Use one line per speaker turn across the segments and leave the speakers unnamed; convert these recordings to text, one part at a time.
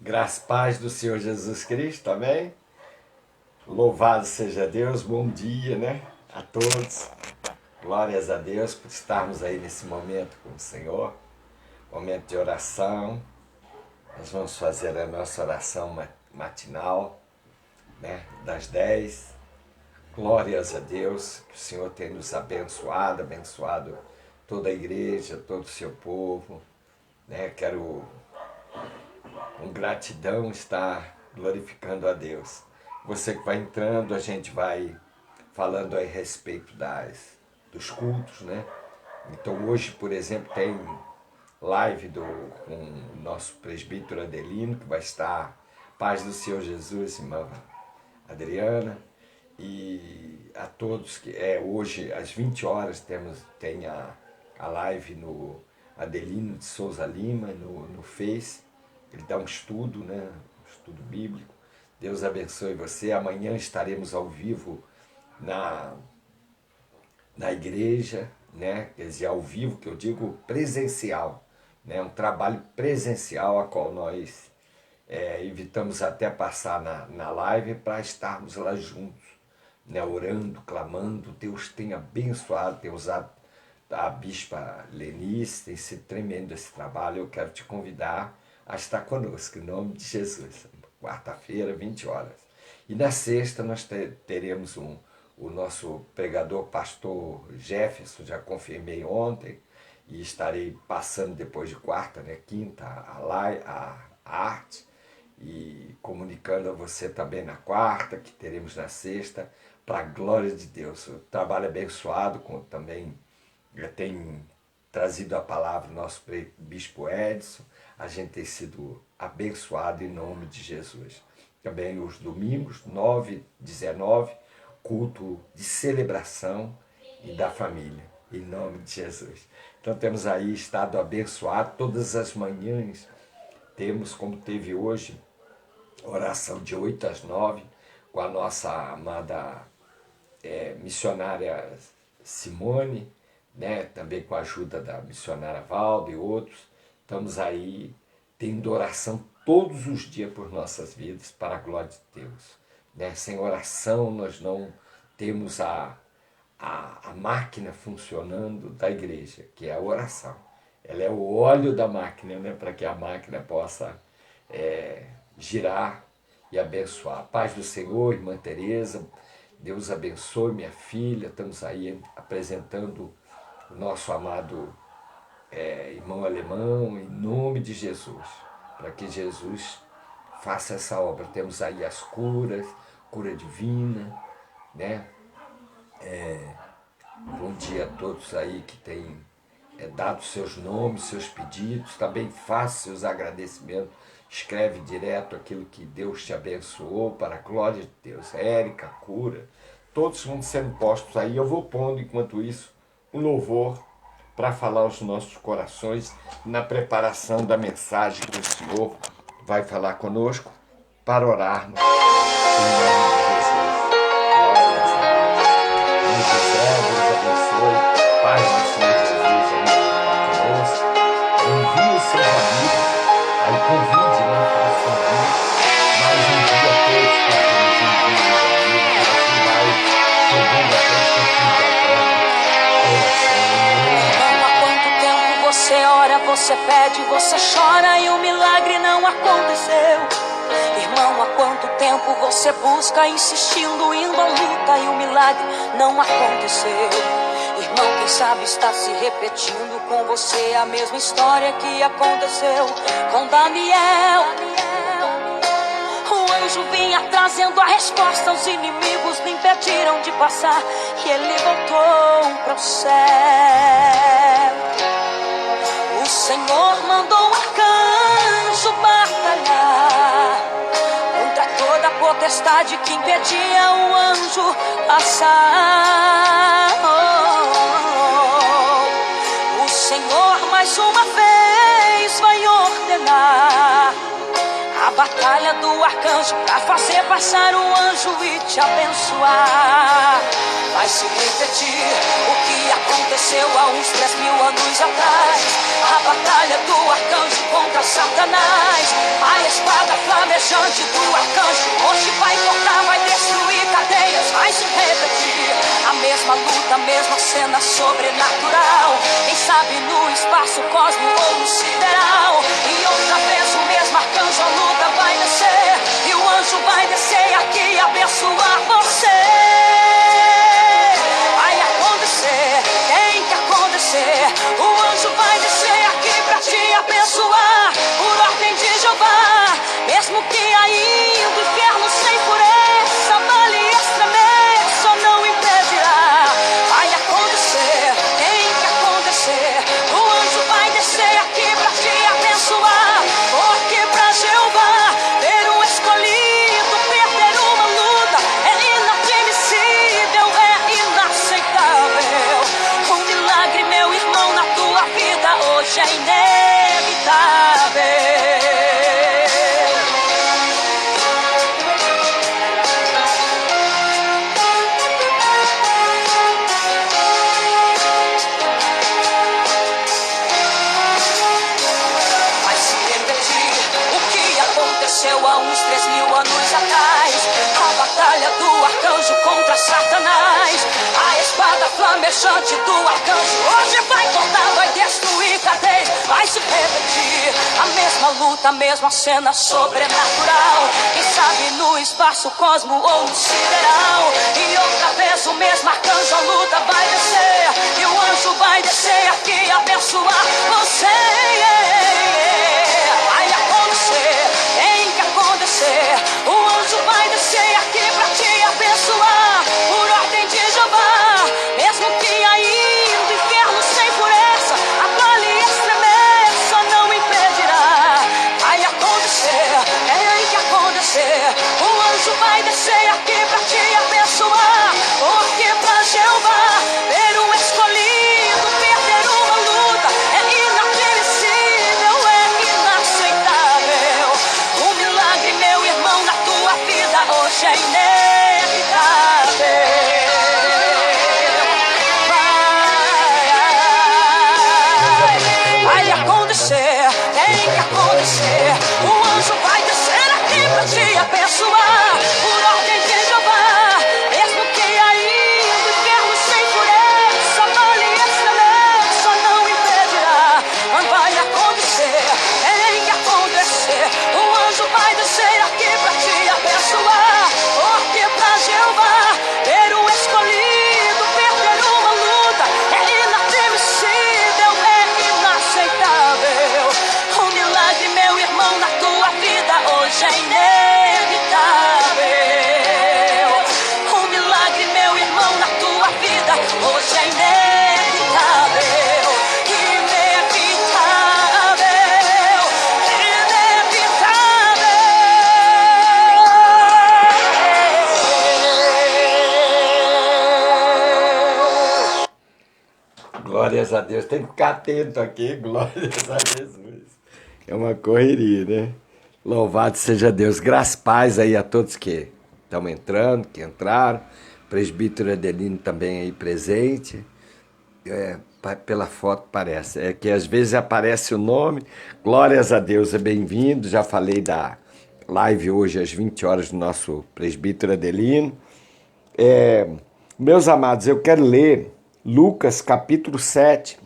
Graça e paz do Senhor Jesus Cristo, amém? Louvado seja Deus, bom dia, né? A todos. Glórias a Deus por estarmos aí nesse momento com o Senhor. Momento de oração. Nós vamos fazer a nossa oração matinal, né? Das 10. Glórias a Deus, que o Senhor tenha nos abençoado toda a igreja, todo o seu povo, né? Quero com gratidão estar glorificando a Deus. Você que vai entrando, a gente vai falando aí a respeito dos cultos, né? Então hoje, por exemplo, tem live com o nosso presbítero Adelino, que vai estar, paz do Senhor Jesus, irmã Adriana, e a todos que hoje às 20 horas tem a live no Adelino de Souza Lima, no Face. Ele dá um estudo, né? Um estudo bíblico. Deus abençoe você. Amanhã estaremos ao vivo na igreja, né? Quer dizer, ao vivo, que eu digo presencial, né? Um trabalho presencial a qual nós evitamos até passar na live para estarmos lá juntos, né? Orando, clamando. Deus tem abençoado, tem usado a bispa Lenice, tem sido tremendo esse trabalho. Eu quero te convidar a estar conosco, em nome de Jesus. Quarta-feira, 20 horas. E na sexta nós teremos o nosso pregador, pastor Jefferson, já confirmei ontem, e estarei passando depois de quarta, né, quinta, a arte, e comunicando a você também na quarta, que teremos na sexta, para a glória de Deus. O trabalho abençoado, também tem trazido a palavra do nosso bispo Edson. A gente tem sido abençoado em nome de Jesus. Também os domingos, 9, 19, culto de celebração e da família, em nome de Jesus. Então temos aí estado abençoado. Todas as manhãs temos, como teve hoje, oração de 8 às 9, com a nossa amada missionária Simone, né? Também com a ajuda da missionária Valda e outros. Estamos aí tendo oração todos os dias por nossas vidas, para a glória de Deus, né? Sem oração nós não temos a máquina funcionando da igreja, que é a oração. Ela é o óleo da máquina, né? Para que a máquina possa girar e abençoar. Paz do Senhor, irmã Tereza, Deus abençoe minha filha. Estamos aí apresentando o nosso amado irmão alemão, em nome de Jesus, para que Jesus faça essa obra. Temos aí as curas, cura divina, né? Bom dia a todos aí que têm dado seus nomes, seus pedidos. Também faça seus agradecimentos, escreve direto aquilo que Deus te abençoou, para a glória de Deus. Érica, cura, todos vão sendo postos aí. Eu vou pondo, enquanto isso, um louvor para falar aos nossos corações na preparação da mensagem que o Senhor vai falar conosco, para orarmos em nome de Jesus. Glórias a Deus. Deus abençoe. Paz do Senhor Jesus, está conosco. Envie os seus amigos, aí convide, né? Faça convite, mas envie a todos para que eles enviem os amigos, e assim vai chegando a todos que fim da terra a oração.
Você ora, você pede, você chora e o milagre não aconteceu. Irmão, há quanto tempo você busca, insistindo, indo à luta e o milagre não aconteceu. Irmão, quem sabe está se repetindo com você a mesma história que aconteceu com Daniel. O anjo vinha trazendo a resposta, os inimigos lhe impediram de passar e ele voltou para o céu. O Senhor mandou um arcanjo batalhar contra toda a potestade que impedia o anjo passar. O Senhor mais uma vez vai ordenar a batalha do arcanjo para fazer passar o anjo e te abençoar. Vai se repetir o que aconteceu há uns 3.000 anos atrás. A batalha do arcanjo contra Satanás. A espada flamejante do arcanjo hoje vai cortar, vai destruir cadeias, vai se repetir. A mesma luta, a mesma cena sobrenatural. Quem sabe no espaço, cosmo ou no sideral. E outra vez o mesmo arcanjo, a luta vai descer. E o anjo vai descer aqui e abençoar você. Vai acontecer, tem que acontecer. O anjo vai descer aqui pra te abençoar. Por ordem de Jeová, mesmo que ainda o inferno sem pureza vale estremer, só não impedirá. Vai acontecer, tem que acontecer. O anjo vai descer aqui pra te abençoar. Porque pra Jeová ver um escolhido perder uma luta é inadmissível, é inaceitável. Um milagre, meu irmão, na tua vida hoje é inevitável. Há uns 3.000 anos atrás, a batalha do arcanjo contra Satanás. A espada flamejante do arcanjo hoje vai cortar, vai destruir cadeias, vai se repetir. A mesma luta, a mesma cena sobrenatural. Quem sabe no espaço, cosmo ou no sideral. E outra vez o mesmo arcanjo, a luta vai descer. E o anjo vai descer aqui abençoar você. Vai acontecer, tem que acontecer. O anjo vai descer aqui pra te abençoar. Por ordem de Jeová, mesmo que ainda o inferno sem pureza vale estremer, só não impedirá. Vai acontecer, tem que acontecer. O anjo vai descer aqui pra te abençoar. Porque pra Jeová ver um escolhido perder uma luta é inadmissível, é inaceitável. Um milagre, meu irmão, na tua vida hoje é inevitável. Vai acontecer, tem que acontecer. O anjo vai descer aqui pra te abençoar. Por ordem de Jeová, mesmo que ainda o inferno sem pureza vale estremer, só não impedirá. Mas vai acontecer, tem que acontecer. O anjo vai descer aqui pra te abençoar. Porque pra Jeová ver um escolhido perder uma luta é inadmissível, é inaceitável. Um milagre, meu irmão, na tua vida hoje é inevitável. Um milagre, meu irmão, na tua vida hoje é inevitável. Inevitável, inevitável.
Glórias a Deus. Tem que ficar atento aqui. Glórias a Jesus. É uma correria, né? Louvado seja Deus. Graças, paz aí a todos que estão entrando, que entraram. Presbítero Adelino também aí presente. Pela foto parece. É que às vezes aparece o nome. Glórias a Deus, é bem-vindo. Já falei da live hoje às 20 horas do nosso presbítero Adelino. Meus amados, eu quero ler Lucas capítulo 7,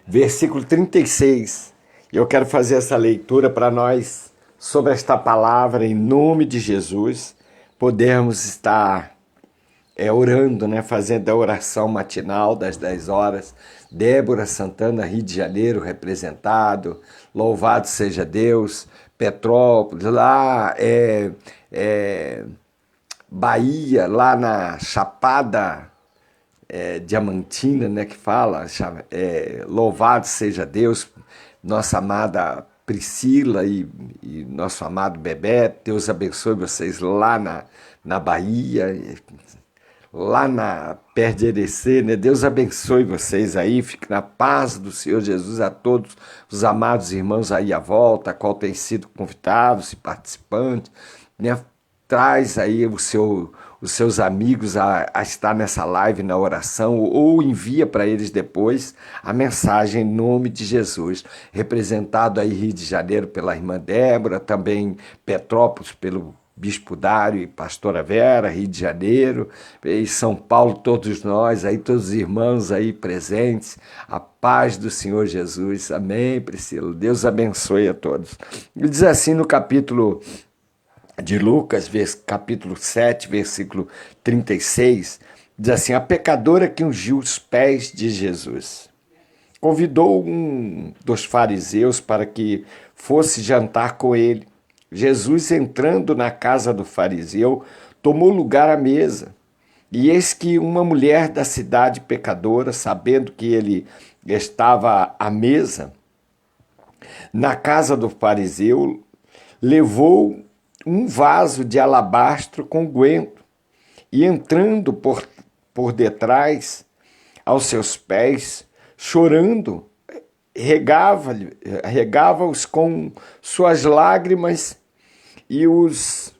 versículo 36. Eu quero fazer essa leitura para nós, sobre esta palavra, em nome de Jesus, podermos estar orando, né? Fazendo a oração matinal das 10 horas. Débora Santana, Rio de Janeiro, representado. Louvado seja Deus. Petrópolis, lá Bahia, lá na Chapada Diamantina, né, que fala, louvado seja Deus, nossa amada Priscila e nosso amado Bebeto. Deus abençoe vocês lá na Bahia, lá na perto de Erecê, né? Deus abençoe vocês aí, fique na paz do Senhor Jesus a todos os amados irmãos aí à volta, a qual tem sido convidados e participantes, né? Traz aí o os seus amigos a estar nessa live, na oração, ou envia para eles depois a mensagem em nome de Jesus, representado aí Rio de Janeiro pela irmã Débora, também Petrópolis pelo Bispo Dário e Pastora Vera, Rio de Janeiro, e São Paulo, todos nós, aí todos os irmãos aí presentes, a paz do Senhor Jesus, amém, Priscila, Deus abençoe a todos. Ele diz assim no capítulo de Lucas, capítulo 7, versículo 36, diz assim, a pecadora que ungiu os pés de Jesus convidou um dos fariseus para que fosse jantar com ele. Jesus, entrando na casa do fariseu, tomou lugar à mesa. E eis que uma mulher da cidade pecadora, sabendo que ele estava à mesa na casa do fariseu, levou um vaso de alabastro com unguento e, entrando por detrás aos seus pés, chorando, regava-os com suas lágrimas e os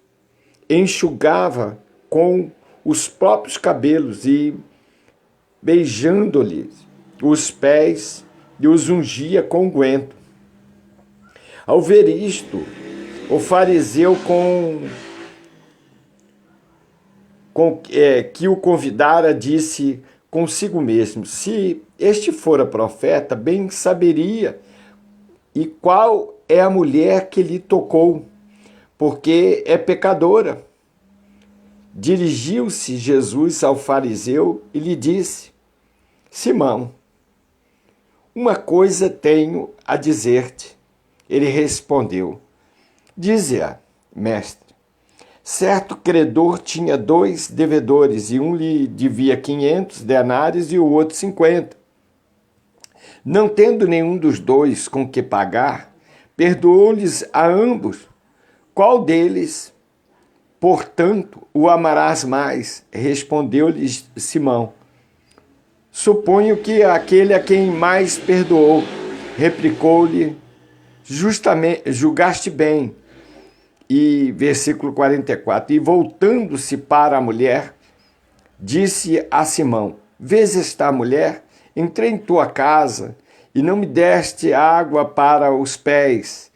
enxugava com os próprios cabelos e, beijando-lhes os pés, e os ungia com unguento. Ao ver isto, o fariseu que o convidara disse consigo mesmo, se este fora profeta, bem saberia e qual é a mulher que lhe tocou, porque é pecadora. Dirigiu-se Jesus ao fariseu e lhe disse, Simão, uma coisa tenho a dizer-te. Ele respondeu, dize-a, mestre. Certo credor tinha 2 devedores, e um lhe devia 500 denários e o outro 50. Não tendo nenhum dos 2 com que pagar, perdoou-lhes a ambos. Qual deles, portanto, o amarás mais? Respondeu-lhes Simão. Suponho que aquele a quem mais perdoou. Replicou-lhe, justamente, julgaste bem. E versículo 44, e voltando-se para a mulher, disse a Simão, vês esta mulher? Entrei em tua casa e não me deste água para os pés.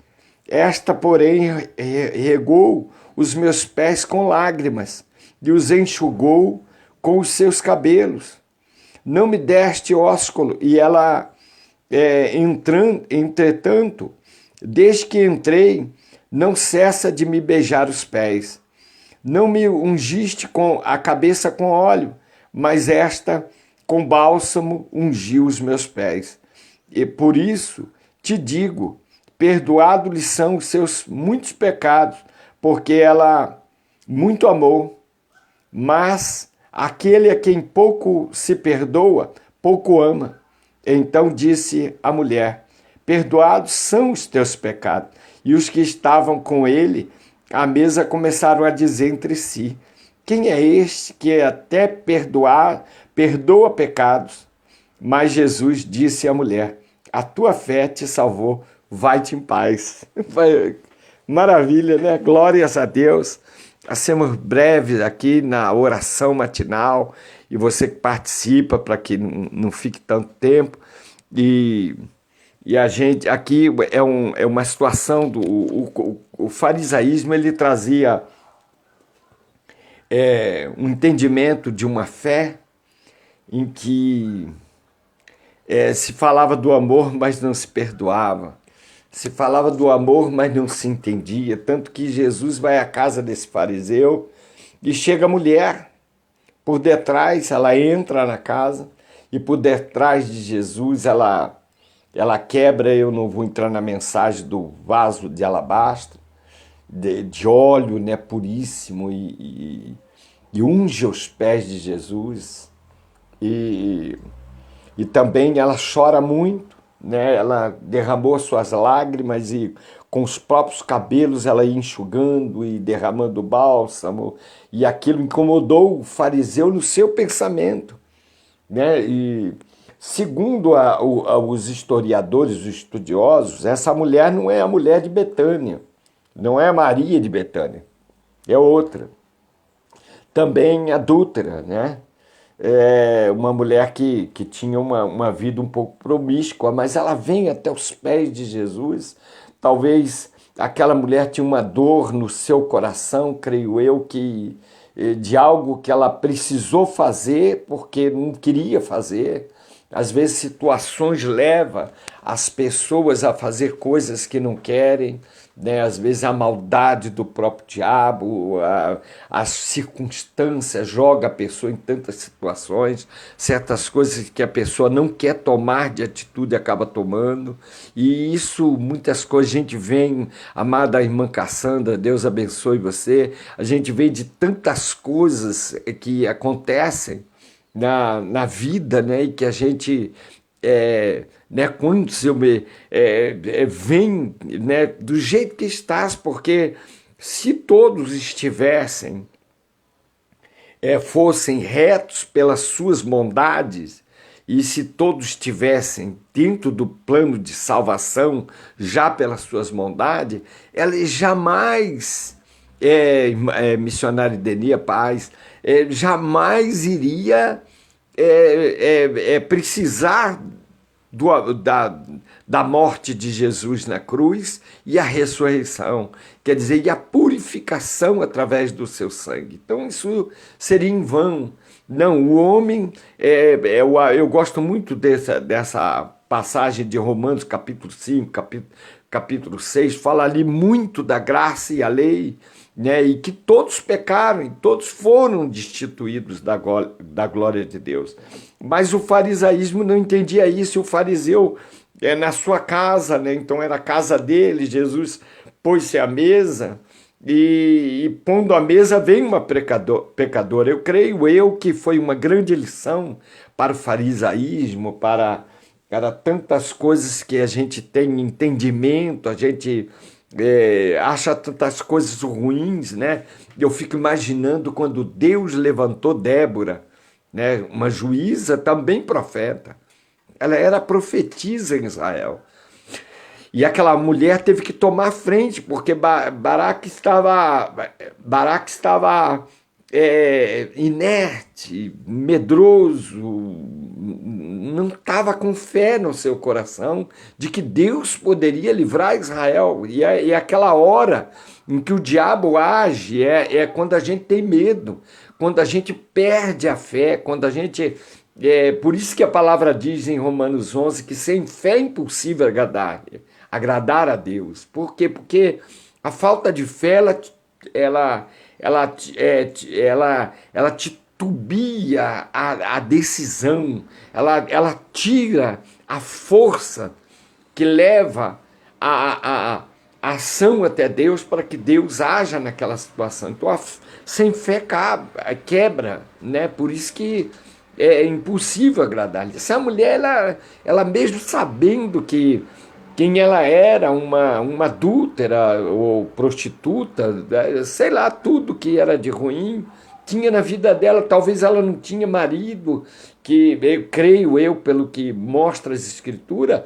Esta, porém, regou os meus pés com lágrimas e os enxugou com os seus cabelos. Não me deste ósculo, e ela, entretanto, desde que entrei, não cessa de me beijar os pés. Não me ungiste com a cabeça com óleo, mas esta com bálsamo ungiu os meus pés. E por isso te digo, perdoados-lhe são os seus muitos pecados, porque ela muito amou. Mas aquele a quem pouco se perdoa, pouco ama. Então disse a mulher, perdoados são os teus pecados. E os que estavam com ele à mesa começaram a dizer entre si, quem é este que até perdoa pecados? Mas Jesus disse à mulher, a tua fé te salvou, vai-te em paz. Maravilha, né? Glórias a Deus. Hacemos breve aqui na oração matinal, e você que participa para que não fique tanto tempo. E a gente, aqui é uma situação, o farisaísmo, ele trazia um entendimento de uma fé em que se falava do amor, mas não se perdoava. Se falava do amor, mas não se entendia. Tanto que Jesus vai à casa desse fariseu e chega a mulher por detrás, ela entra na casa e por detrás de Jesus ela quebra, eu não vou entrar na mensagem do vaso de alabastro, de óleo, né, puríssimo, e unge os pés de Jesus. E também ela chora muito, né? Ela derramou suas lágrimas e com os próprios cabelos ela ia enxugando e derramando bálsamo, e aquilo incomodou o fariseu no seu pensamento, né? E segundo os historiadores, os estudiosos, essa mulher não é a mulher de Betânia, não é a Maria de Betânia, é outra. também adúltera, né? Uma mulher que tinha uma vida um pouco promíscua, mas ela vem até os pés de Jesus. Talvez aquela mulher tinha uma dor no seu coração, creio eu, que de algo que ela precisou fazer porque não queria fazer. Às vezes situações levam as pessoas a fazer coisas que não querem, né? Às vezes a maldade do próprio diabo, as circunstâncias joga a pessoa em tantas situações, certas coisas que a pessoa não quer tomar de atitude acaba tomando, e isso, muitas coisas, a gente vem, amada irmã Cassandra, Deus abençoe você, a gente vê de tantas coisas que acontecem na vida, né, e que a gente, né, quando vem, né, do jeito que estás, porque se todos estivessem, fossem retos pelas suas bondades, e se todos estivessem dentro do plano de salvação, já pelas suas bondades, ela jamais, missionário Denia Paz, jamais iria precisar da morte de Jesus na cruz e a ressurreição, quer dizer, e a purificação através do seu sangue. Então isso seria em vão. Não, o homem, eu gosto muito dessa passagem de Romanos capítulo 5, capítulo 6, fala ali muito da graça e a lei, né, e que todos pecaram e todos foram destituídos da glória de Deus. Mas o farisaísmo não entendia isso. O fariseu na sua casa, né, então era a casa dele, Jesus pôs-se à mesa e pondo à mesa vem uma pecadora. Eu creio que foi uma grande lição para o farisaísmo, para tantas coisas que a gente tem entendimento, a gente acha tantas coisas ruins, né? Eu fico imaginando quando Deus levantou Débora, né? Uma juíza, também profeta. Ela era profetisa em Israel. E aquela mulher teve que tomar frente, porque Baraque estava inerte, medroso, não estava com fé no seu coração de que Deus poderia livrar Israel. E aquela hora em que o diabo age é quando a gente tem medo, quando a gente perde a fé, quando a gente... por isso que a palavra diz em Romanos 11 que sem fé é impossível agradar a Deus. Por quê? Porque a falta de fé, ela titubia a decisão, ela tira a força que leva a ação até Deus para que Deus haja naquela situação. Então, sem fé quebra, né? Por isso que é impossível agradar. Se a mulher, ela mesmo sabendo quem ela era, uma adúltera ou prostituta, sei lá, tudo que era de ruim, tinha na vida dela. Talvez ela não tinha marido, que creio eu, pelo que mostra as escrituras,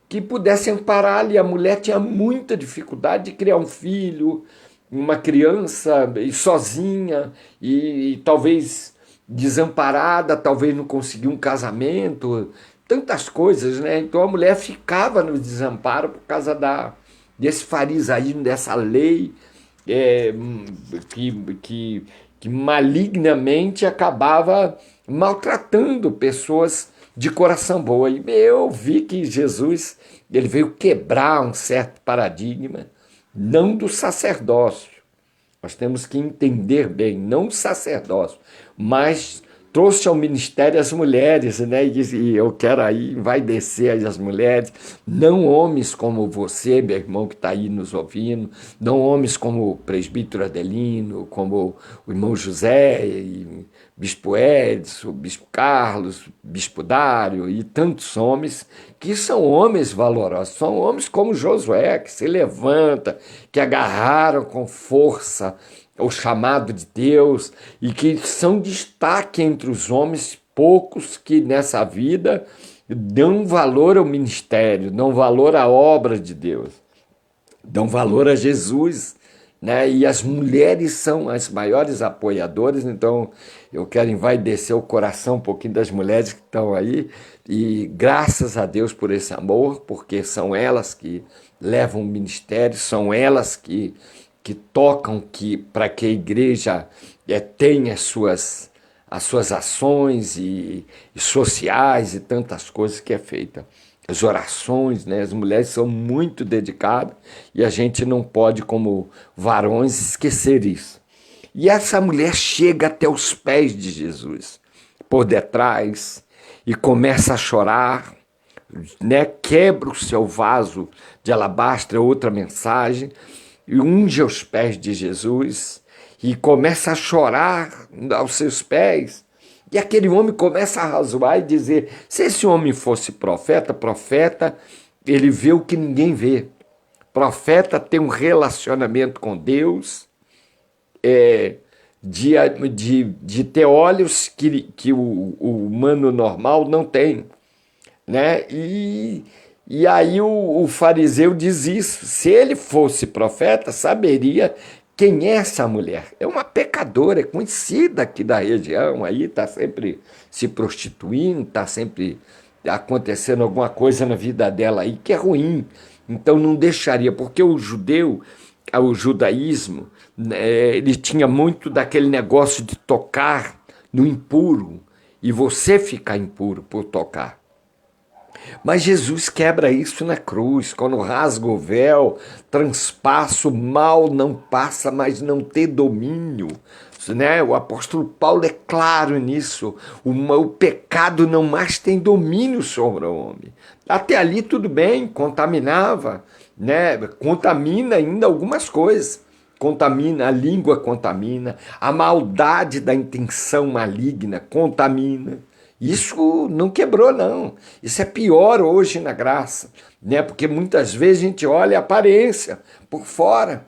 que pudesse amparar-lhe. A mulher tinha muita dificuldade de criar um filho, uma criança, e sozinha, e talvez desamparada, talvez não conseguia um casamento, tantas coisas, né? Então a mulher ficava no desamparo por causa desse farisaísmo, dessa lei que malignamente acabava maltratando pessoas de coração boa. E eu vi que Jesus, ele veio quebrar um certo paradigma, não do sacerdócio. Nós temos que entender bem, não o sacerdócio, mas trouxe ao ministério as mulheres, né? E eu quero aí, vai descer aí as mulheres, não homens como você, meu irmão que está aí nos ouvindo, não homens como o presbítero Adelino, como o irmão José, e bispo Edson, bispo Carlos, bispo Dário e tantos homens que são homens valorosos, são homens como Josué, que se levanta, que agarraram com força o chamado de Deus e que são destaque entre os homens, poucos que nessa vida dão valor ao ministério, dão valor à obra de Deus, dão valor a Jesus, né? E as mulheres são as maiores apoiadoras, então eu quero envaidecer o coração um pouquinho das mulheres que estão aí, e graças a Deus por esse amor, porque são elas que levam o ministério, são elas que tocam para que a igreja tenha as suas ações e sociais e tantas coisas que é feita. As orações, né? As mulheres são muito dedicadas e a gente não pode, como varões, esquecer isso. E essa mulher chega até os pés de Jesus, por detrás, e começa a chorar, né? Quebra o seu vaso de alabastro, é outra mensagem, e unge aos pés de Jesus, e começa a chorar aos seus pés. E aquele homem começa a razoar e dizer, se esse homem fosse profeta, ele vê o que ninguém vê. Profeta tem um relacionamento com Deus, de ter olhos que o humano normal não tem, né? E aí o fariseu diz isso, se ele fosse profeta, saberia quem é essa mulher. É uma pecadora, é conhecida aqui da região, aí está sempre se prostituindo, está sempre acontecendo alguma coisa na vida dela aí que é ruim. Então não deixaria, porque o judaísmo, ele tinha muito daquele negócio de tocar no impuro e você ficar impuro por tocar. Mas Jesus quebra isso na cruz, quando rasga o véu, transpassa, o mal não passa, mas não tem domínio. Né? O apóstolo Paulo é claro nisso, o pecado não mais tem domínio sobre o homem. Até ali tudo bem, contaminava, né? Contamina ainda algumas coisas. Contamina, a língua contamina, a maldade da intenção maligna contamina. Isso não quebrou, não. Isso é pior hoje na graça, né? Porque muitas vezes a gente olha a aparência por fora,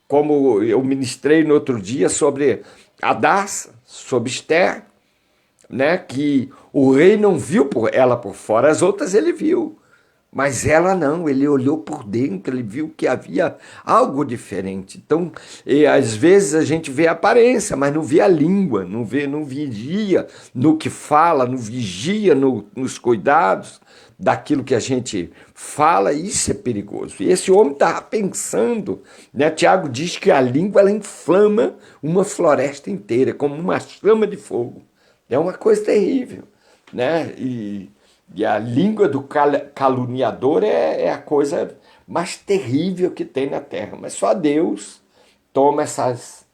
como eu ministrei no outro dia sobre Hadassah, sobre Esther, né? Que o rei não viu ela por fora, as outras ele viu, mas ela não, ele olhou por dentro, ele viu que havia algo diferente. Então, às vezes a gente vê a aparência, mas não vê a língua, não vigia no que fala, não vigia nos cuidados daquilo que a gente fala, isso é perigoso. E esse homem estava pensando, né? Tiago diz que a língua ela inflama uma floresta inteira, como uma chama de fogo. É uma coisa terrível, né? E a língua do caluniador é a coisa mais terrível que tem na terra. Mas só Deus toma essas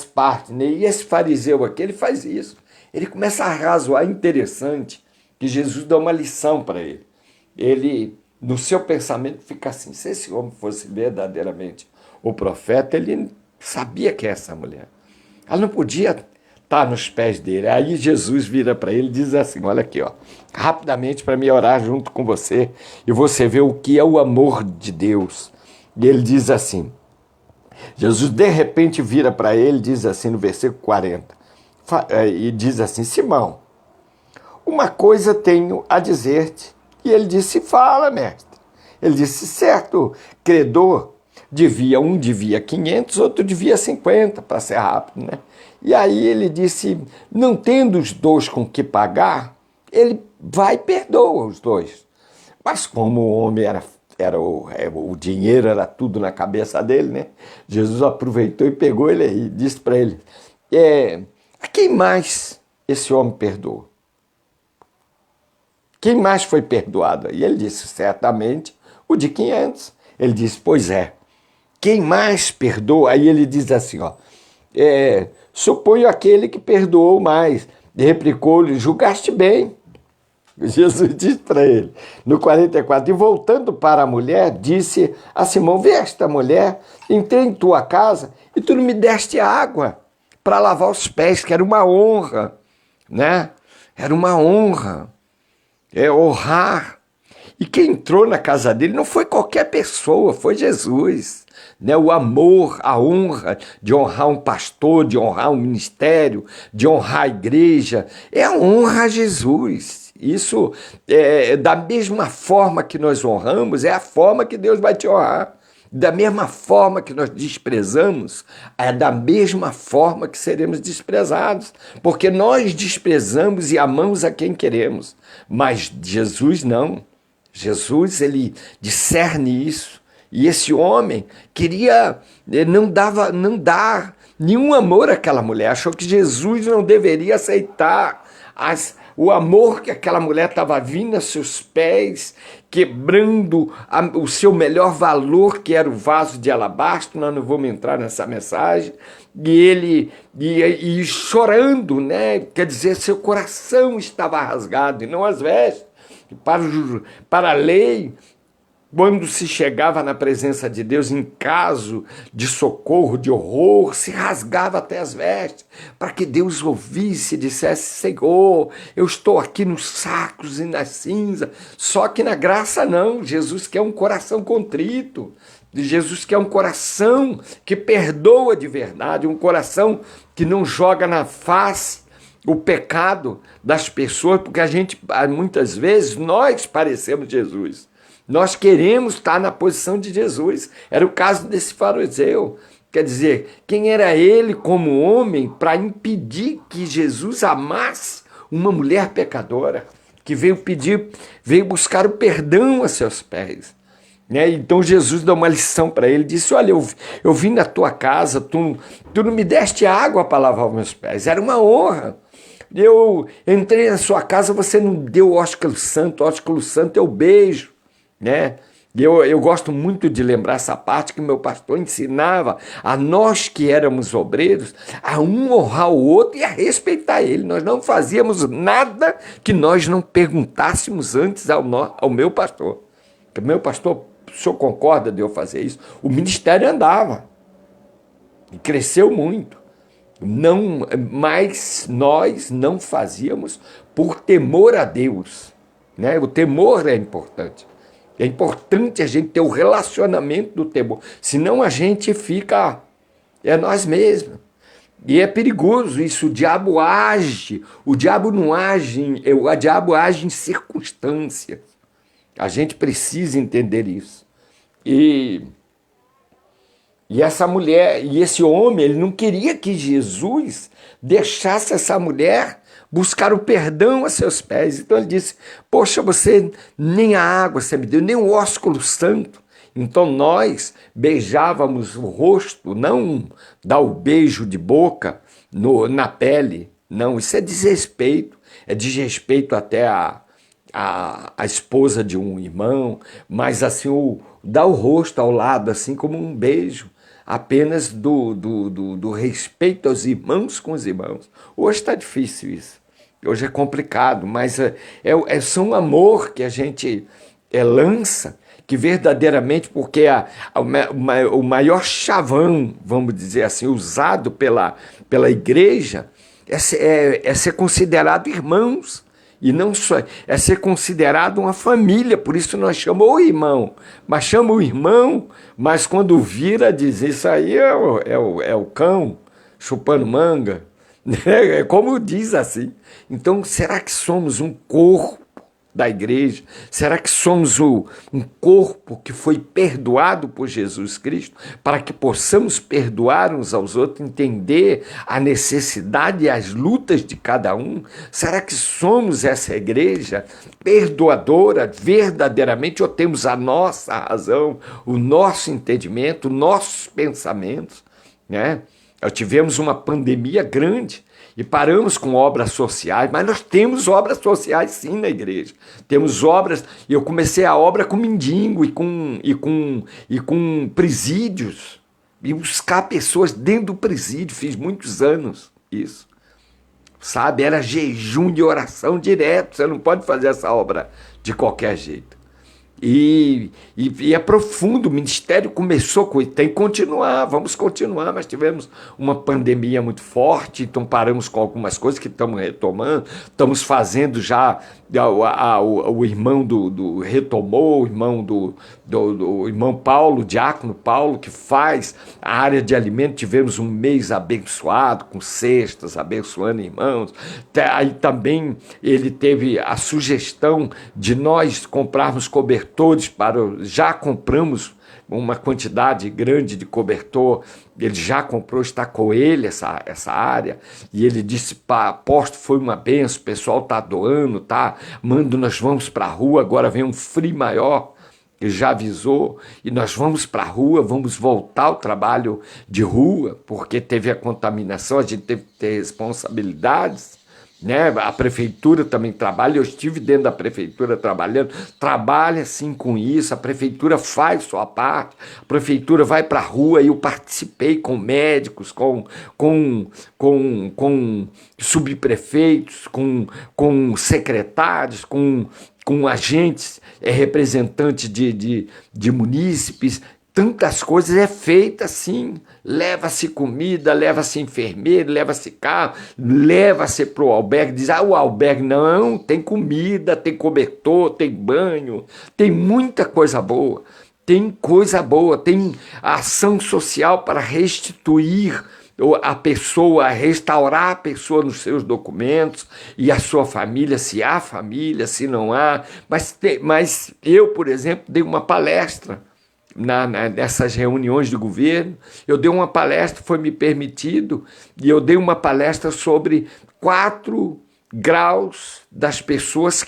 partes, né? E esse fariseu aqui, ele faz isso. Ele começa a razoar, interessante, que Jesus dá uma lição para ele. Ele, no seu pensamento, fica assim, se esse homem fosse verdadeiramente o profeta, ele sabia que é essa mulher. Ela não podia está nos pés dele. Aí Jesus vira para ele e diz assim, olha aqui, ó, rapidamente para me orar junto com você e você vê o que é o amor de Deus. E ele diz assim, Jesus de repente vira para ele e diz assim no versículo 40, e diz assim, Simão, uma coisa tenho a dizer-te. E ele disse, fala, mestre. Ele disse, certo credor, um devia 500, outro devia 50, para ser rápido, né? E aí ele disse, não tendo os dois com que pagar, ele vai e perdoa os dois. Mas como o homem o dinheiro era tudo na cabeça dele, né? Jesus aproveitou e pegou ele aí, disse para ele, a quem mais esse homem perdoou? Quem mais foi perdoado? E ele disse, certamente, o de 500. Ele disse, pois é. Quem mais perdoa? Aí ele diz assim, ó, suponho aquele que perdoou mais. Replicou-lhe, julgaste bem. Jesus disse para ele, no 44, e voltando para a mulher, disse a Simão, vê esta mulher, entrei em tua casa e tu não me deste água para lavar os pés, que era uma honra, né? Era uma honra, honrar. E quem entrou na casa dele não foi qualquer pessoa, foi Jesus. Né? O amor, a honra de honrar um pastor, de honrar um ministério, de honrar a igreja, é a honra a Jesus. Isso, da mesma forma que nós honramos, é a forma que Deus vai te honrar. Da mesma forma que nós desprezamos, é da mesma forma que seremos desprezados, porque nós desprezamos e amamos a quem queremos, mas Jesus não. Jesus, ele discerne isso, e esse homem queria, não dar nenhum amor àquela mulher, achou que Jesus não deveria aceitar o amor que aquela mulher estava vindo a seus pés, quebrando o seu melhor valor, que era o vaso de alabastro. Nós não vamos entrar nessa mensagem. E ele e chorando, né? Quer dizer, seu coração estava rasgado, e não as vestes. Para a lei, quando se chegava na presença de Deus em caso de socorro, de horror, se rasgava até as vestes, para que Deus ouvisse e dissesse: Senhor, eu estou aqui nos sacos e nas cinzas. Só que na graça não, Jesus quer um coração contrito, Jesus quer um coração que perdoa de verdade, um coração que não joga na face o pecado das pessoas, porque muitas vezes, nós parecemos Jesus. Nós queremos estar na posição de Jesus. Era o caso desse fariseu. Quer dizer, quem era ele como homem para impedir que Jesus amasse uma mulher pecadora, que veio buscar o perdão a seus pés? Né? Então Jesus dá uma lição para ele, disse: olha, eu vim na tua casa, tu não me deste água para lavar os meus pés, era uma honra. Eu entrei na sua casa, você não deu ósculo santo é o beijo. Né? Eu gosto muito de lembrar essa parte que meu pastor ensinava a nós que éramos obreiros a um honrar o outro e a respeitar ele. Nós não fazíamos nada que nós não perguntássemos antes ao meu pastor. Meu pastor, o senhor concorda de eu fazer isso? O ministério andava e cresceu muito. Não, mas nós não fazíamos por temor a Deus. Né? O temor é importante. É importante a gente ter o relacionamento do temor, senão a gente fica, nós mesmos. E é perigoso isso, o diabo age, o diabo age em circunstâncias. A gente precisa entender isso. E essa mulher, e esse homem, ele não queria que Jesus deixasse essa mulher buscar o perdão a seus pés. Então ele disse: poxa, você nem a água você me deu, nem o ósculo santo. Então nós beijávamos o rosto, não dar o beijo de boca na pele. Não, isso é desrespeito. É desrespeito até a esposa de um irmão, mas assim, dar o rosto ao lado, assim como um beijo, apenas do respeito aos irmãos com os irmãos. Hoje está difícil isso, hoje é complicado, mas é só um amor que a gente lança, que verdadeiramente, porque o maior chavão, vamos dizer assim, usado pela igreja é ser considerado irmãos. E não só, é ser considerado uma família, por isso nós chamamos o irmão, mas chama o irmão, mas quando vira diz: isso aí é o cão chupando manga, é como diz assim. Então, será que somos um corpo da igreja? Será que somos um corpo que foi perdoado por Jesus Cristo, para que possamos perdoar uns aos outros, entender a necessidade e as lutas de cada um? Será que somos essa igreja perdoadora verdadeiramente, ou temos a nossa razão, o nosso entendimento, nossos pensamentos? Né? Nós tivemos uma pandemia grande e paramos com obras sociais, mas nós temos obras sociais sim na igreja. Temos obras, e eu comecei a obra com mendigo e com presídios, e buscar pessoas dentro do presídio, fiz muitos anos isso. Sabe, era jejum de oração direto, você não pode fazer essa obra de qualquer jeito. E é profundo, o ministério começou com isso, tem que continuar, vamos continuar, mas tivemos uma pandemia muito forte, então paramos com algumas coisas que estamos retomando, estamos fazendo já, o irmão retomou, o irmão do irmão Paulo, o diácono Paulo, que faz a área de alimento. Tivemos um mês abençoado, com cestas, abençoando irmãos. Aí também ele teve a sugestão de nós comprarmos cobertura cobertores já compramos uma quantidade grande de cobertor, ele já comprou, está com ele essa área, e ele disse, pá, aposto, foi uma benção, o pessoal está doando, tá, nós vamos para a rua, agora vem um frio maior, ele já avisou, e nós vamos para a rua, vamos voltar ao trabalho de rua, porque teve a contaminação, a gente teve que ter responsabilidades, né? A prefeitura também trabalha, eu estive dentro da prefeitura trabalhando, trabalha sim com isso, a prefeitura faz sua parte, a prefeitura vai para a rua, eu participei com médicos, com subprefeitos, com secretários, com agentes, representantes de munícipes, tantas coisas é feita assim, leva-se comida, leva-se enfermeiro, leva-se carro, leva-se para o albergue, diz, o albergue não, tem comida, tem cobertor, tem banho, tem muita coisa boa, tem ação social para restituir a pessoa, restaurar a pessoa nos seus documentos e a sua família, se há família, se não há, mas eu, por exemplo, dei uma palestra nessas reuniões de governo, eu dei uma palestra, foi me permitido, e eu dei uma palestra sobre 4 graus das pessoas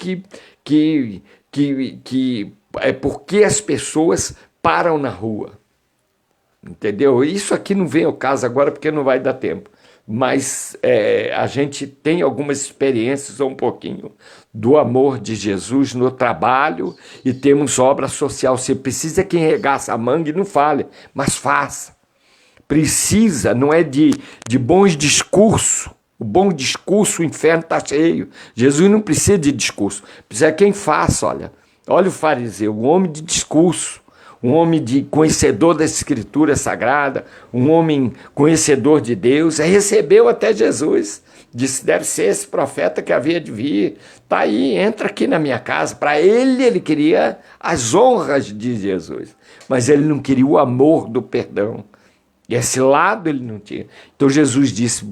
porque as pessoas param na rua. Entendeu? Isso aqui não vem ao caso agora porque não vai dar tempo, mas a gente tem algumas experiências um pouquinho do amor de Jesus no trabalho e temos obra social. Se precisa quem regaça a manga e não fale, mas faça. Precisa, não é de bons discursos. O bom discurso, o inferno está cheio. Jesus não precisa de discurso, precisa quem faça, olha o fariseu, um homem de discurso, um homem conhecedor da Escritura Sagrada, um homem conhecedor de Deus, recebeu até Jesus, disse, deve ser esse profeta que havia de vir, está aí, entra aqui na minha casa. Para ele queria as honras de Jesus, mas ele não queria o amor do perdão, e esse lado ele não tinha. Então Jesus disse,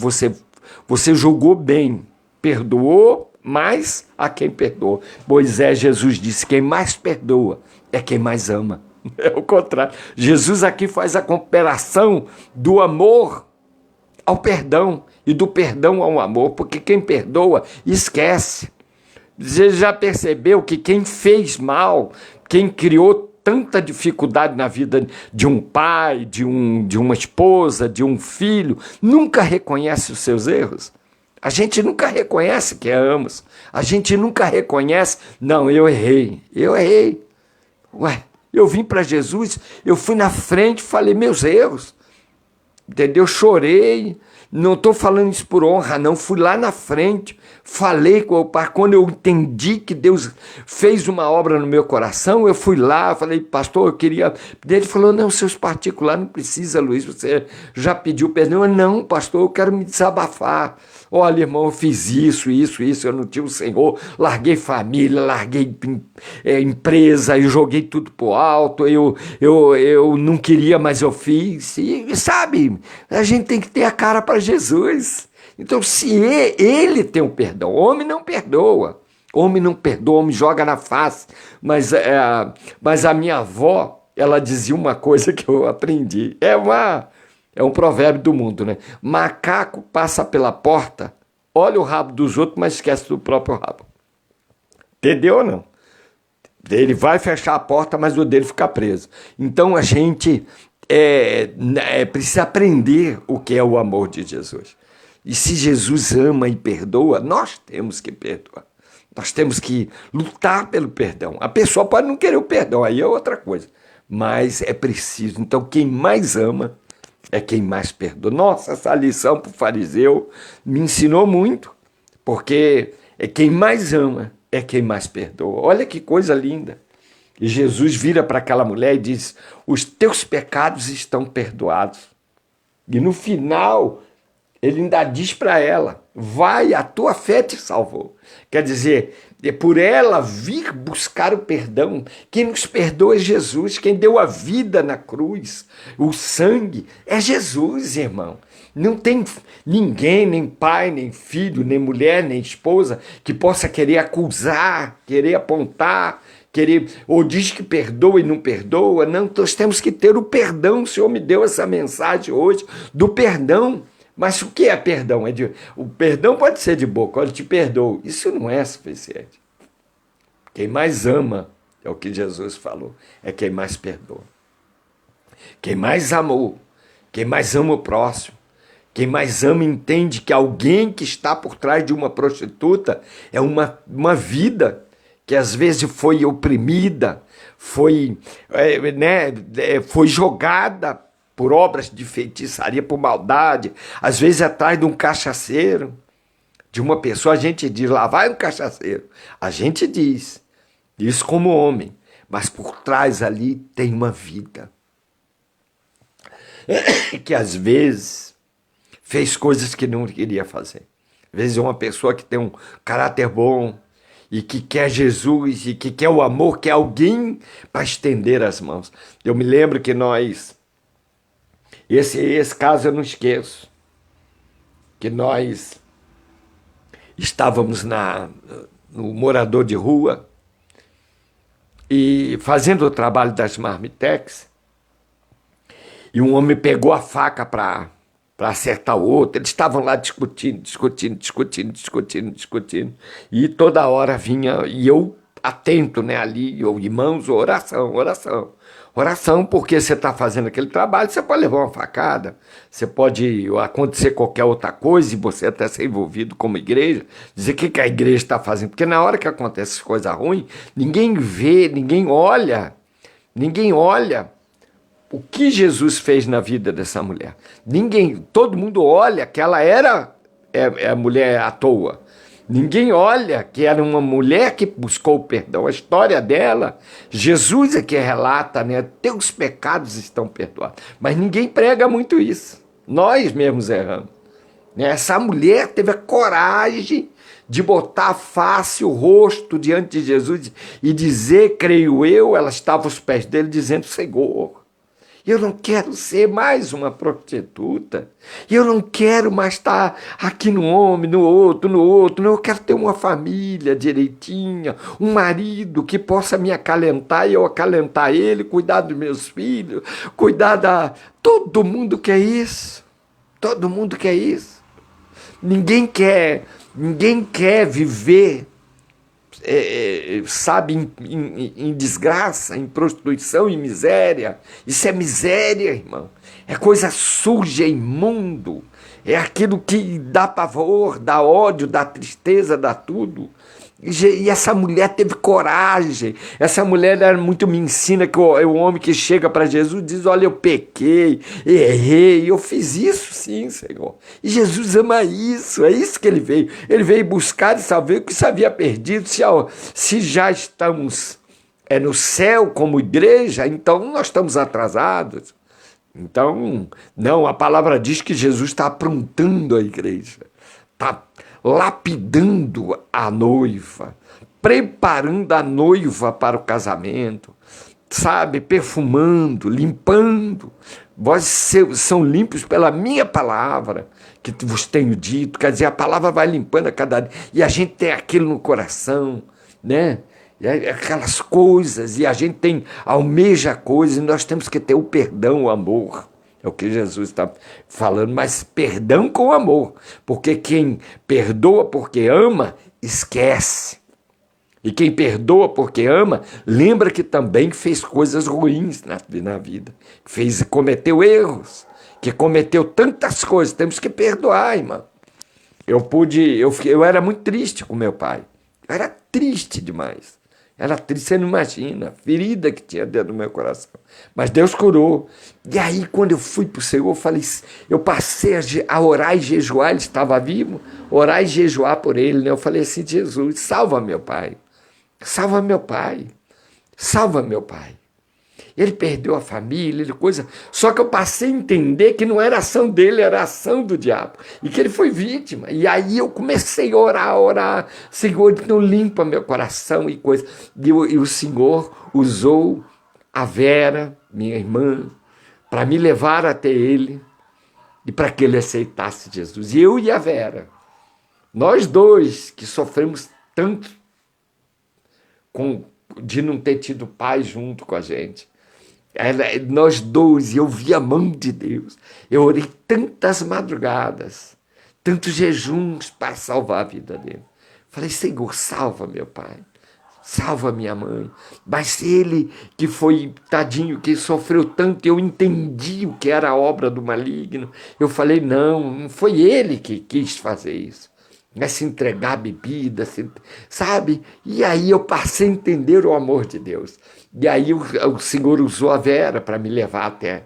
você julgou bem, perdoou mais a quem perdoou. Jesus disse, quem mais perdoa é quem mais ama. É o contrário. Jesus aqui faz a comparação do amor ao perdão e do perdão ao amor, porque quem perdoa esquece. Você já percebeu que quem fez mal, quem criou tanta dificuldade na vida de um pai, de uma esposa, de um filho, nunca reconhece os seus erros? A gente nunca reconhece que erramos. A gente nunca reconhece, não, eu errei. Ué, eu vim para Jesus, eu fui na frente, falei meus erros, entendeu? Chorei, não estou falando isso por honra, não, fui lá na frente, falei com o pai, quando eu entendi que Deus fez uma obra no meu coração, eu fui lá, falei, pastor, eu queria... Ele falou, não, seus particulares não precisa, Luiz, você já pediu perdão? Eu, não, pastor, eu quero me desabafar. Olha, irmão, eu fiz isso, eu não tinha o Senhor, larguei família, larguei empresa, eu joguei tudo pro alto, eu não queria, mas eu fiz. E sabe, a gente tem que ter a cara para Jesus. Então, se ele tem o perdão, homem não perdoa, homem joga na face. Mas a minha avó, ela dizia uma coisa que eu aprendi, é um provérbio do mundo, né? Macaco passa pela porta, olha o rabo dos outros, mas esquece do próprio rabo. Entendeu ou não? Ele vai fechar a porta, mas o dele fica preso. Então a gente precisa aprender o que é o amor de Jesus. E se Jesus ama e perdoa, nós temos que perdoar. Nós temos que lutar pelo perdão. A pessoa pode não querer o perdão, aí é outra coisa. Mas é preciso. Então quem mais ama é quem mais perdoa. Nossa, essa lição para o fariseu me ensinou muito, porque quem mais ama é quem mais perdoa. Olha que coisa linda. E Jesus vira para aquela mulher e diz, os teus pecados estão perdoados. E no final, ele ainda diz para ela, vai, a tua fé te salvou. Quer dizer, por ela vir buscar o perdão, quem nos perdoa é Jesus, quem deu a vida na cruz, o sangue, é Jesus, irmão. Não tem ninguém, nem pai, nem filho, nem mulher, nem esposa, que possa querer acusar, querer apontar, querer, ou diz que perdoa e não perdoa. Não, nós temos que ter o perdão. O Senhor me deu essa mensagem hoje do perdão. Mas o que é perdão? O perdão pode ser de boca, olha, te perdoo. Isso não é suficiente. Quem mais ama, é o que Jesus falou, é quem mais perdoa. Quem mais amou, quem mais ama o próximo, quem mais ama entende que alguém que está por trás de uma prostituta é uma vida que às vezes foi oprimida, foi jogada por obras de feitiçaria, por maldade, às vezes atrás de um cachaceiro, de uma pessoa. A gente diz, lá vai um cachaceiro. A gente diz isso como homem, mas por trás ali tem uma vida que às vezes fez coisas que não queria fazer. Às vezes é uma pessoa que tem um caráter bom e que quer Jesus e que quer o amor, quer alguém para estender as mãos. Eu me lembro que esse caso eu não esqueço, que nós estávamos no morador de rua e fazendo o trabalho das marmitex, e um homem pegou a faca para acertar o outro. Eles estavam lá discutindo, e toda hora vinha, e eu atento, né, ali, irmãos, oração, porque você está fazendo aquele trabalho, você pode levar uma facada, você pode acontecer qualquer outra coisa, e você até ser envolvido como igreja, dizer o que a igreja está fazendo, porque na hora que acontece coisa ruim, ninguém vê, ninguém olha o que Jesus fez na vida dessa mulher. Todo mundo olha que ela era a mulher à toa. Ninguém olha que era uma mulher que buscou o perdão. A história dela, Jesus é que relata, né? Teus pecados estão perdoados. Mas ninguém prega muito isso. Nós mesmos erramos. Essa mulher teve a coragem de botar a face, o rosto diante de Jesus e dizer, creio eu, ela estava aos pés dele dizendo, Senhor, eu não quero ser mais uma prostituta. Eu não quero mais estar aqui no homem, no outro. Não, eu quero ter uma família direitinha, um marido que possa me acalentar e eu acalentar ele, cuidar dos meus filhos, Todo mundo quer isso. Todo mundo quer isso. Ninguém quer viver em desgraça, em prostituição, em miséria. Isso é miséria, irmão. É coisa suja, imundo. É aquilo que dá pavor, dá ódio, dá tristeza, dá tudo. E essa mulher teve coragem. Essa mulher me ensina que o homem que chega para Jesus diz, olha, eu pequei, errei, eu fiz isso sim, Senhor. E Jesus ama isso, é isso que ele veio. Ele veio buscar e salvar o que se havia perdido. Se já estamos no céu como igreja, então nós estamos atrasados. Então, não, a palavra diz que Jesus está aprontando a igreja, está lapidando a noiva, preparando a noiva para o casamento, sabe, perfumando, limpando. Vós são limpos pela minha palavra que vos tenho dito. Quer dizer, a palavra vai limpando a cada dia, e a gente tem aquilo no coração, né? E aquelas coisas, e a gente almeja coisas, e nós temos que ter o perdão, o amor. É o que Jesus está falando, mas perdão com amor, porque quem perdoa porque ama, esquece. E quem perdoa porque ama, lembra que também fez coisas ruins na vida, cometeu erros, que cometeu tantas coisas. Temos que perdoar, irmão. Eu era muito triste com meu pai, eu era triste demais. Era triste, você não imagina, a ferida que tinha dentro do meu coração. Mas Deus curou. E aí, quando eu fui para o Senhor, eu passei a orar e jejuar, ele estava vivo, orar e jejuar por ele. Né? Eu falei assim, Jesus, salva meu pai. Salva meu pai. Salva meu pai. Ele perdeu a família, Só que eu passei a entender que não era ação dele, era ação do diabo. E que ele foi vítima. E aí eu comecei a orar. Senhor, então limpa meu coração e coisa. E o Senhor usou a Vera, minha irmã, para me levar até ele e para que ele aceitasse Jesus. E eu e a Vera, nós dois que sofremos tanto com de não ter tido pai junto com a gente. Nós dois, eu vi a mão de Deus. Eu orei tantas madrugadas, tantos jejuns para salvar a vida dele. Falei, Senhor, salva meu pai, salva minha mãe. Mas ele que foi tadinho, que sofreu tanto, eu entendi o que era a obra do maligno. Eu falei, não foi ele que quis fazer isso. Se entregar a bebida, sabe? E aí eu passei a entender o amor de Deus. E aí o Senhor usou a Vera para me levar até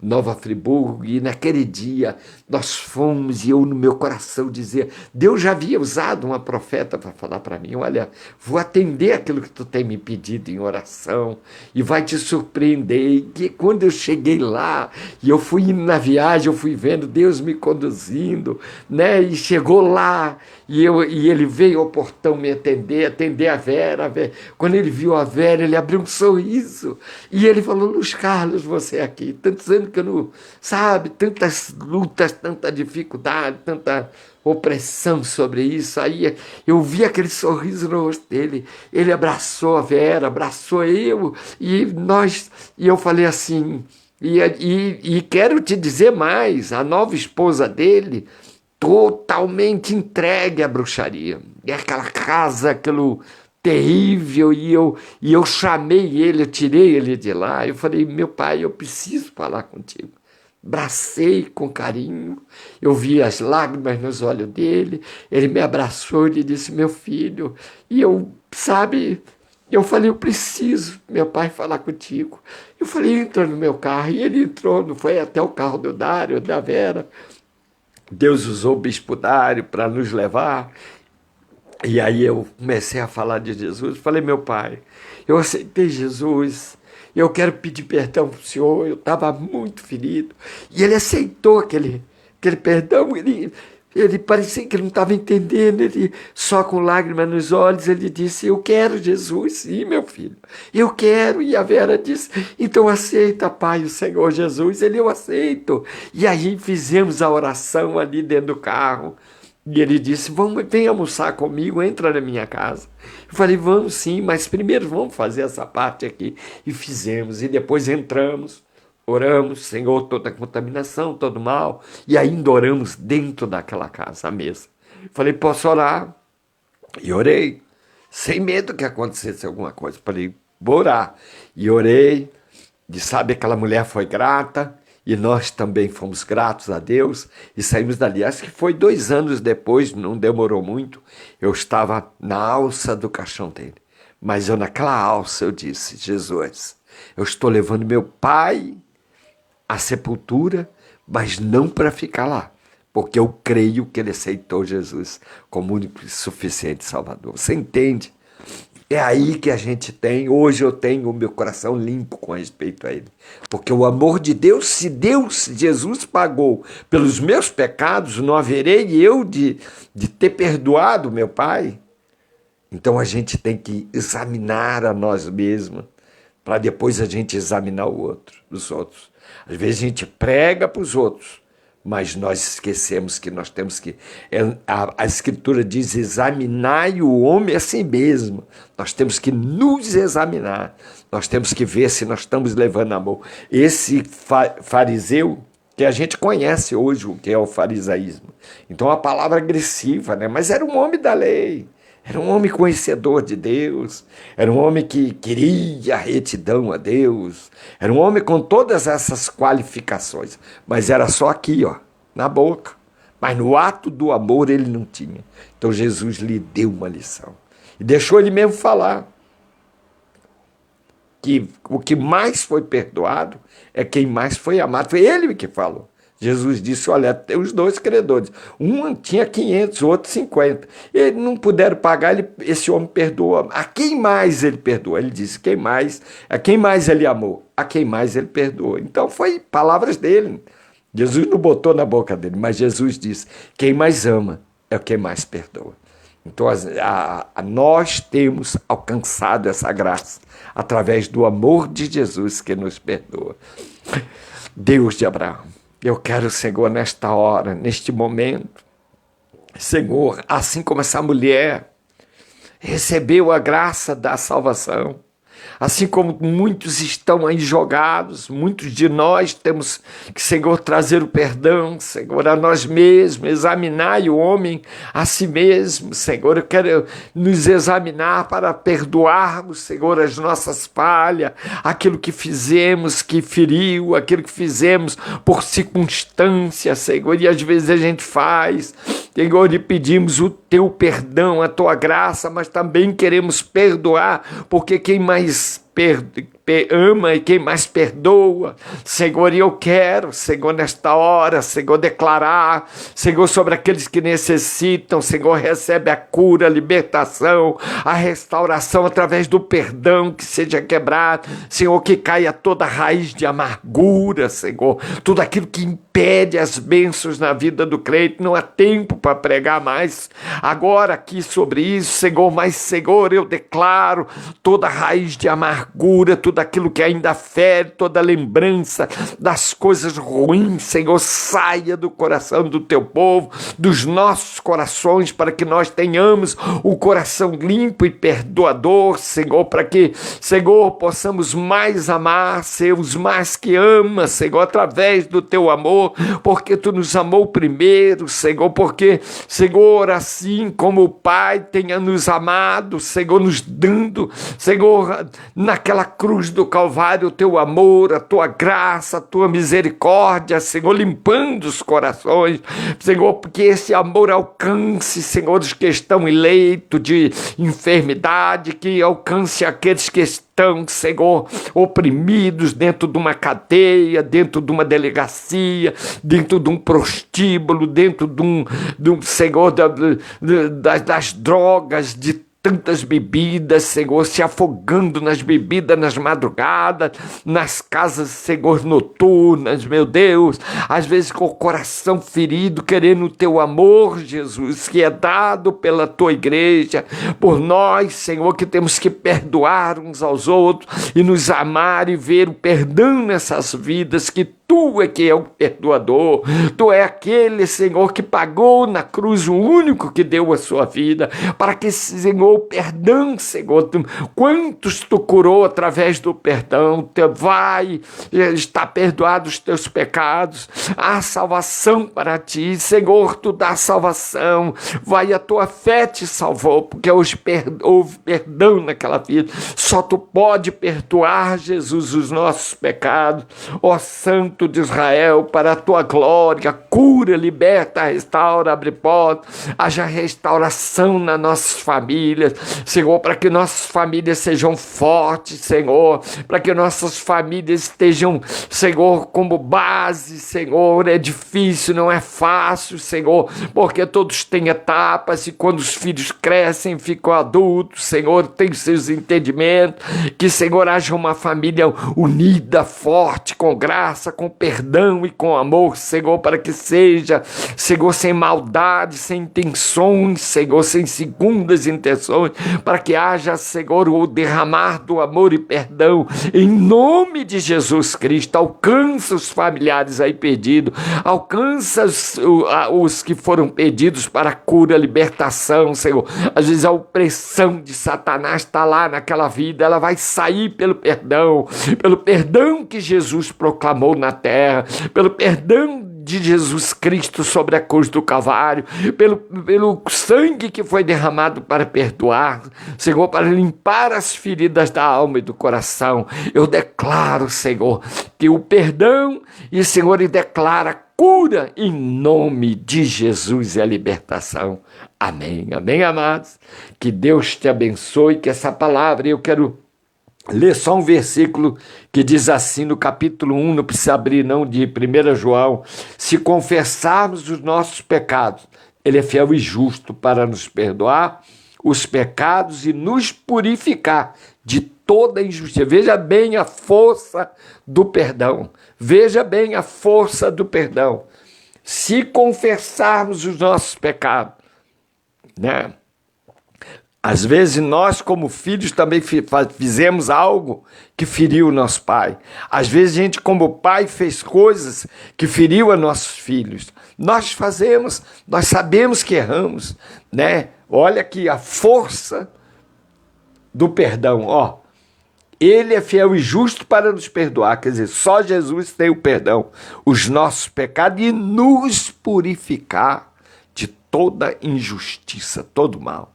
Nova Friburgo, e naquele dia nós fomos, e eu no meu coração dizia, Deus já havia usado uma profeta para falar para mim, olha, vou atender aquilo que tu tem me pedido em oração, e vai te surpreender. E que quando eu cheguei lá, e eu fui indo na viagem, eu fui vendo Deus me conduzindo, né? E chegou lá, e ele veio ao portão me atender a Vera. Quando ele viu a Vera, ele abriu um sorriso, e ele falou, Luiz Carlos, você aqui, tantos anos que eu não, sabe, tantas lutas, tanta dificuldade, tanta opressão sobre isso. Aí eu vi aquele sorriso no rosto dele, ele abraçou a Vera, abraçou eu, e eu falei assim, e quero te dizer mais, a nova esposa dele, totalmente entregue à bruxaria. É aquela casa, aquilo terrível, e eu chamei ele, eu tirei ele de lá, eu falei, meu pai, eu preciso falar contigo. Abracei com carinho, eu vi as lágrimas nos olhos dele, ele me abraçou e disse, meu filho, e eu falei, eu preciso, meu pai, falar contigo. Eu falei, entra no meu carro, e ele entrou, não foi até o carro do Dário, da Vera. Deus usou o Bispo Dário para nos levar. E aí eu comecei a falar de Jesus, falei, meu pai, eu aceitei Jesus, eu quero pedir perdão para o senhor, eu estava muito ferido. E ele aceitou aquele perdão, ele parecia que ele não estava entendendo, ele só com lágrimas nos olhos, ele disse, eu quero Jesus, sim, meu filho, eu quero. E a Vera disse, então aceita, pai, o Senhor Jesus. Eu aceito. E aí fizemos a oração ali dentro do carro. E ele disse, vem almoçar comigo, entra na minha casa. Eu falei, vamos sim, mas primeiro vamos fazer essa parte aqui. E fizemos, e depois entramos, oramos, Senhor, toda contaminação, todo mal. E ainda oramos dentro daquela casa, à mesa. Eu falei, posso orar? E orei, sem medo que acontecesse alguma coisa. Eu falei, vou orar. E orei, e sabe, aquela mulher foi grata. E nós também fomos gratos a Deus e saímos dali. Acho que foi 2 anos depois, não demorou muito, eu estava na alça do caixão dele. Mas eu naquela alça eu disse, Jesus, eu estou levando meu pai à sepultura, mas não para ficar lá, porque eu creio que ele aceitou Jesus como único e suficiente Salvador. Você entende? É aí que a gente tem, hoje eu tenho o meu coração limpo com respeito a ele. Porque o amor de Deus, se Jesus pagou pelos meus pecados, não haverei eu de ter perdoado meu pai. Então a gente tem que examinar a nós mesmos, para depois a gente examinar os outros. Às vezes a gente prega para os outros, mas nós esquecemos que nós temos que... A Escritura diz, examinai o homem a si mesmo. Nós temos que nos examinar. Nós temos que ver se nós estamos levando amor. Esse fariseu, que a gente conhece hoje o que é o farisaísmo. Então, a palavra agressiva, né? Mas era um homem da lei. Era um homem conhecedor de Deus, era um homem que queria a retidão a Deus, era um homem com todas essas qualificações, mas era só aqui, ó, na boca. Mas no ato do amor ele não tinha. Então Jesus lhe deu uma lição. E deixou ele mesmo falar que o que mais foi perdoado é quem mais foi amado. Foi ele que falou. Jesus disse, olha, tem os 2 credores. Um tinha 500, o outro 50. Eles não puderam pagar, esse homem perdoa. A quem mais ele perdoa? Ele disse, a quem mais ele amou? A quem mais ele perdoa. Então foi palavras dele. Jesus não botou na boca dele, mas Jesus disse, quem mais ama é quem mais perdoa. Então nós temos alcançado essa graça através do amor de Jesus que nos perdoa. Deus de Abraão. Eu quero, Senhor, nesta hora, neste momento, Senhor, assim como essa mulher, recebeu a graça da salvação. Assim como muitos estão aí jogados, muitos de nós temos que, Senhor, trazer o perdão, Senhor, a nós mesmos, examinar o homem a si mesmo, Senhor. Eu quero nos examinar para perdoarmos, Senhor, as nossas falhas, aquilo que fizemos que feriu, aquilo que fizemos por circunstância, Senhor, e às vezes a gente faz, Senhor, e pedimos o teu perdão, a tua graça, mas também queremos perdoar, porque quem mais ama e quem mais perdoa, Senhor, e eu quero, Senhor, nesta hora, Senhor, declarar, Senhor, sobre aqueles que necessitam, Senhor, recebe a cura, a libertação, a restauração através do perdão que seja quebrado, Senhor, que caia toda raiz de amargura, Senhor, tudo aquilo que impede as bênçãos na vida do crente. Não há tempo para pregar mais agora aqui sobre isso, Senhor, mas, Senhor, eu declaro toda raiz de amargura, tudo aquilo que ainda fere, toda lembrança das coisas ruins, Senhor, saia do coração do teu povo, dos nossos corações, para que nós tenhamos o coração limpo e perdoador, Senhor, para que, Senhor, possamos mais amar, ser os mais que ama, Senhor, através do teu amor, porque tu nos amou primeiro, Senhor, porque, Senhor, assim como o Pai tenha nos amado, Senhor, nos dando, Senhor, naquela cruz do Calvário, o teu amor, a tua graça, a tua misericórdia, Senhor, limpando os corações, Senhor, porque esse amor alcance, Senhor, os que estão em leito de enfermidade, que alcance aqueles que estão, Senhor, oprimidos dentro de uma cadeia, dentro de uma delegacia, dentro de um prostíbulo, dentro de um Senhor, das drogas, de tantas bebidas, Senhor, se afogando nas bebidas nas madrugadas, nas casas, Senhor, noturnas, meu Deus, às vezes com o coração ferido, querendo o teu amor, Jesus, que é dado pela tua igreja, por nós, Senhor, que temos que perdoar uns aos outros e nos amar e ver o perdão nessas vidas, que tu é que é o perdoador, tu é aquele, Senhor, que pagou na cruz, o único que deu a sua vida, para que, Senhor, o perdão, Senhor, quantos tu curou através do perdão, vai estar perdoado os teus pecados, há salvação para ti, Senhor, tu dá salvação, vai, a tua fé te salvou, porque hoje houve perdão naquela vida, só tu pode perdoar, Jesus, os nossos pecados, ó Santo de Israel, para a tua glória, cura, liberta, restaura, abre portas, haja restauração nas nossas famílias, Senhor, para que nossas famílias sejam fortes, Senhor, para que nossas famílias estejam, Senhor, como base, Senhor, é difícil, não é fácil, Senhor, porque todos têm etapas e quando os filhos crescem, ficam adultos, Senhor, tem seus entendimentos, que, Senhor, haja uma família unida, forte, com graça, com perdão e com amor, Senhor, para que seja, Senhor, sem maldade, sem intenções, Senhor, sem segundas intenções, para que haja, Senhor, o derramar do amor e perdão, em nome de Jesus Cristo. Alcança os familiares aí perdidos, alcança os que foram pedidos para cura, libertação, Senhor. Às vezes a opressão de Satanás está lá naquela vida, ela vai sair pelo perdão que Jesus proclamou na terra, pelo perdão de Jesus Cristo sobre a cruz do Calvário, pelo sangue que foi derramado para perdoar, Senhor, para limpar as feridas da alma e do coração. Eu declaro, Senhor, que o perdão, e, Senhor, e declara cura em nome de Jesus e a libertação. Amém, amém, amados. Que Deus te abençoe, que essa palavra, eu quero ler só um versículo que diz assim no capítulo 1, não precisa abrir não, de 1 João: se confessarmos os nossos pecados, ele é fiel e justo para nos perdoar os pecados e nos purificar de toda injustiça. Veja bem a força do perdão, veja bem a força do perdão. Se confessarmos os nossos pecados, né? Às vezes nós, como filhos, também fizemos algo que feriu o nosso pai. Às vezes a gente, como pai, fez coisas que feriu a nossos filhos. Nós fazemos, nós sabemos que erramos, né? Olha aqui a força do perdão, ó. Ele é fiel e justo para nos perdoar, quer dizer, só Jesus tem o perdão, os nossos pecados e nos purificar de toda injustiça, todo mal.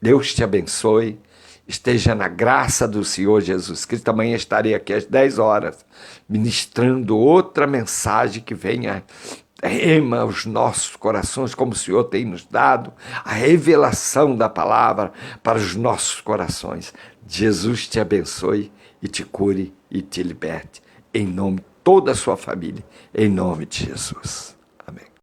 Deus te abençoe, esteja na graça do Senhor Jesus Cristo. Amanhã estarei aqui às 10 horas, ministrando outra mensagem que venha rema os nossos corações, como o Senhor tem nos dado, a revelação da palavra para os nossos corações. Jesus te abençoe e te cure e te liberte, em nome de toda a sua família, em nome de Jesus.